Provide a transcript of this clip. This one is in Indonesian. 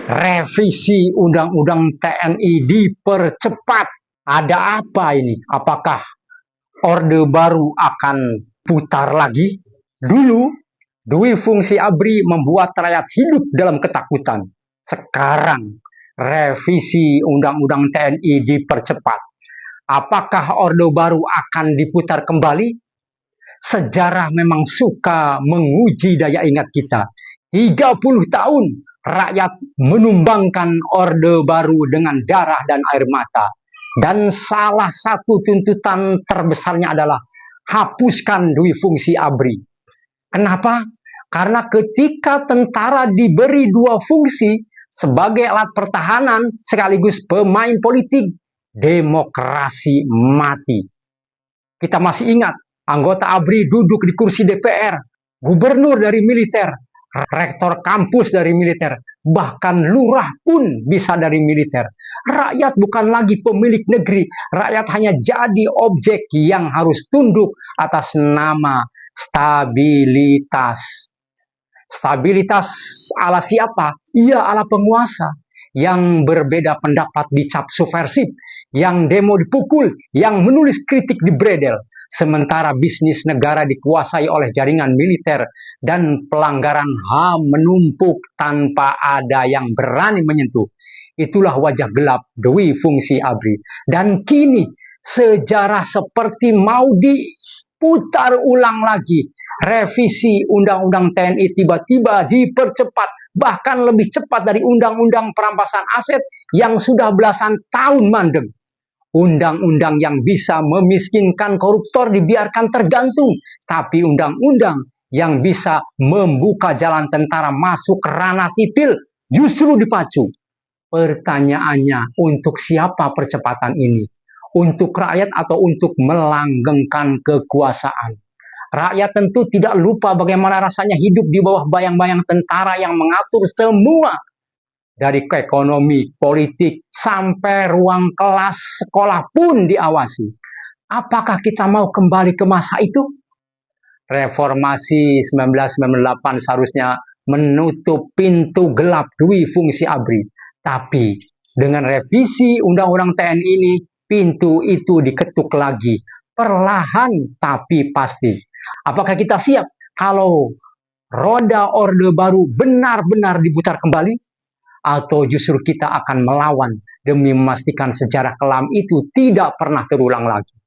Revisi Undang-Undang TNI dipercepat. Ada apa ini? Apakah Orde Baru akan putar lagi? Dulu, Dwi Fungsi ABRI membuat rakyat hidup dalam ketakutan. Sekarang, revisi Undang-Undang TNI dipercepat. Apakah Orde Baru akan diputar kembali? Sejarah memang suka menguji daya ingat kita. 30 tahun rakyat menumbangkan Orde Baru dengan darah dan air mata. Dan salah satu tuntutan terbesarnya adalah hapuskan Dwi Fungsi ABRI. Kenapa? Karena ketika tentara diberi dua fungsi sebagai alat pertahanan sekaligus pemain politik, demokrasi mati. Kita masih ingat, anggota ABRI duduk di kursi DPR, gubernur dari militer, rektor kampus dari militer, bahkan lurah pun bisa dari militer. Rakyat bukan lagi pemilik negeri, rakyat hanya jadi objek yang harus tunduk atas nama stabilitas. Stabilitas ala siapa? Iya, ala penguasa. Yang berbeda pendapat dicap subversif, yang demo dipukul, yang menulis kritik dibredel. Sementara bisnis negara dikuasai oleh jaringan militer dan pelanggaran HAM menumpuk tanpa ada yang berani menyentuh. Itulah wajah gelap Dwi Fungsi ABRI. Dan kini sejarah seperti mau diputar ulang lagi. Revisi Undang-Undang TNI tiba-tiba dipercepat, bahkan lebih cepat dari Undang-Undang Perampasan Aset yang sudah belasan tahun mandek. Undang-undang yang bisa memiskinkan koruptor dibiarkan tergantung, tapi undang-undang yang bisa membuka jalan tentara masuk ke ranah sipil justru dipacu. Pertanyaannya, untuk siapa percepatan ini? Untuk rakyat atau untuk melanggengkan kekuasaan? Rakyat tentu tidak lupa bagaimana rasanya hidup di bawah bayang-bayang tentara yang mengatur semua. Dari ekonomi, politik, sampai ruang kelas sekolah pun diawasi. Apakah kita mau kembali ke masa itu? Reformasi 1998 seharusnya menutup pintu gelap Dwi Fungsi ABRI. Tapi dengan revisi Undang-Undang TNI ini, pintu itu diketuk lagi. Perlahan tapi pasti. Apakah kita siap kalau roda Orde Baru benar-benar diputar kembali? Atau justru kita akan melawan demi memastikan sejarah kelam itu tidak pernah terulang lagi?